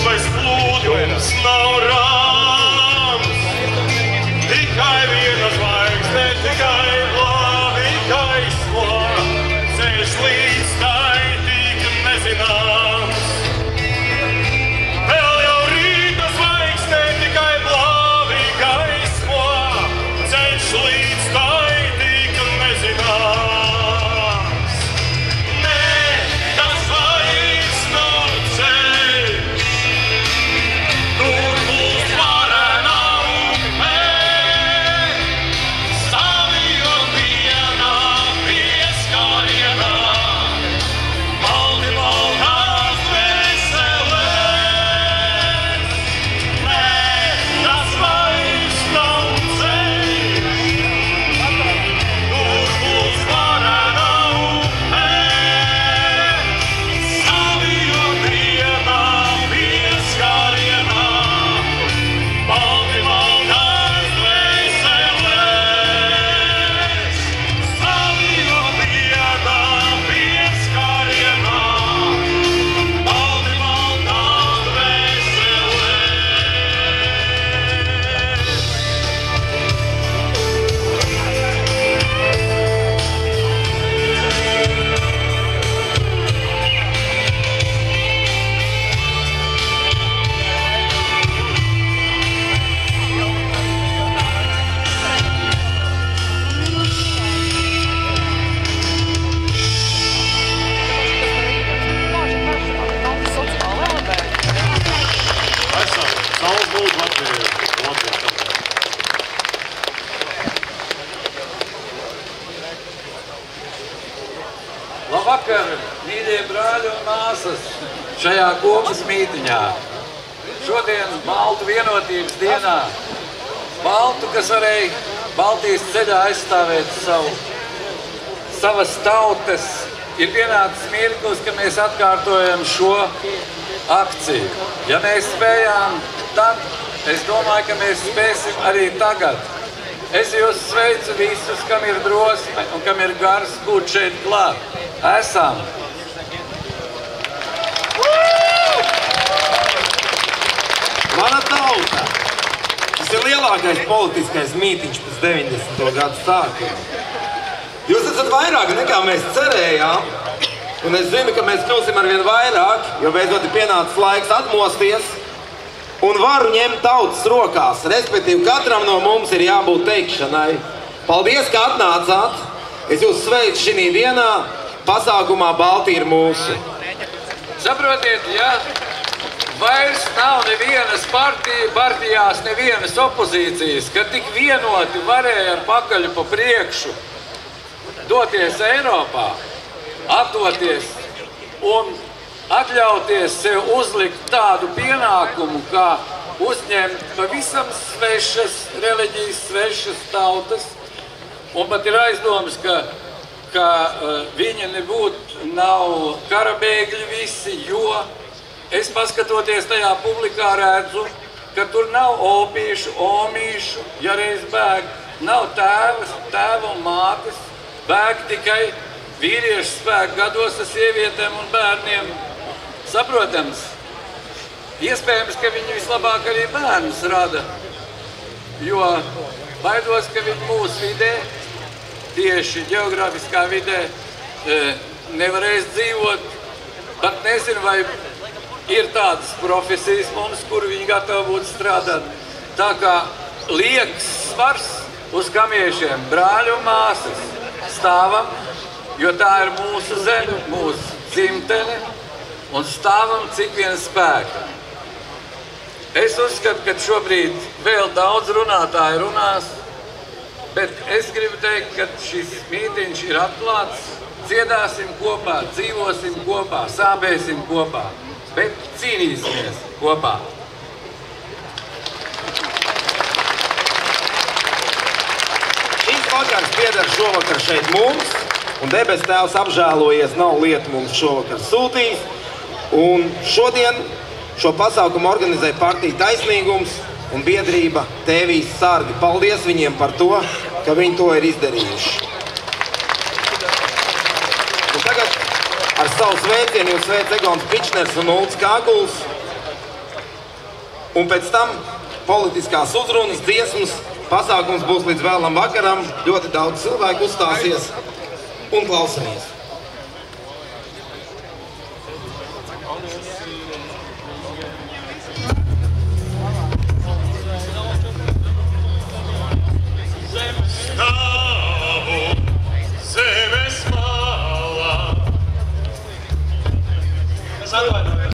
upes plūdums nav rāms. Tikai viena zvaigzne, tikai glābi gaismo, ceļš līdz tai tik nezināms. Vēl jau rīta zvaigzne, tikai glābi gaismo, ceļš līdz tai tik nezināms. Nē, tas vairs nav ceļš, tur būs varena upe, savio dienā pieskārienā, maldi maldās dvēseles. Nē, tas vairs nav ceļš, tur būs varena upe, savio dienā pieskārienā, maldi maldās dvēseles. Savio dienā pieskārienā, maldi maldās Labvakar, mīļie brāļi un māsas, šajā kopas mītiņā. Šodien Baltu vienotības dienā. Baltu, kas varēja Baltijas ceļā aizstāvēt savas tautas, ir pienācis mirklis, ka mēs atkārtojam šo akciju. Ja mēs spējām tad, es domāju, ka mēs spēsim arī tagad. Es jūs sveicu visus, kam ir drosme un kam ir gars būt šeit klāt. Esam! Mana tauta! Tas ir lielākais politiskais mītiņš pēc 90. gadu sākuma. Jūs esat vairāk nekā mēs cerējām, un es zinu, ka mēs kļūsim arvien vairāk, jo beidzot ir pienācis laiks atmosties un varu ņemt tautas rokās. Respektīvi, katram no mums ir jābūt teikšanai. Paldies, ka atnācāt! Es jūs sveicu šī dienā pasākumā Balti ir mūsu. Saprotiet, ja vairs nav nevienas partijās, nevienas opozīcijas, ka tik vienoti varēja ar pakaļu pa priekšu doties Eiropā, atdoties un atļauties sev uzlikt tādu pienākumu, kā uzņemt pavisam svešas reliģijas, svešas tautas, un pat ir aizdomas, ka viņi nav karabēgļi visi, jo es paskatoties tajā publikā redzu, ka tur nav opīšu, omīšu, ja reiz bēg, nav tēva un mātes, bēg tikai vīriešu spēku gados ar sievietēm un bērniem. Saprotams, iespējams, ka viņi vislabāk arī bērnus rada, jo baidos, ka viņi mūsu vidē, tieši ģeogrāfiskā vidē, nevarēs dzīvot, pat nezinu, vai ir tādas profesijas mums, kur viņi gatavi būtu strādāt. Tā kā liekas svars uz kamiešiem, brāļi un māsas, stāvam, jo tā ir mūsu zeme, mūsu dzimtene, un stāvam cik vien spēka. Es uzskatu, ka šobrīd vēl daudz runātāji runās, bet es gribu teikt, ka šis mītiņš ir atklāts, dziedāsim kopā, dzīvosim kopā, sāpēsim kopā, bet cīnīsimies kopā. Šīs vakars pieder šovakar šeit mums, un debes tēvs apžēlojies, nav lieta mums šovakar sūtījis. Un šodien šo pasākumu organizē partija Taisnīgums un biedrība Tēvijas sargi. Paldies viņiem par to, ka viņi to ir izdarījuši. Un tagad ar savu sveicienu jūs sveic Egons Pičners un Ulds Kākuls. un pēc tam politiskās uzrunas, dziesmas, pasākums būs līdz vēlam vakaram. Ļoti daudz cilvēku uzstāsies un klausamies.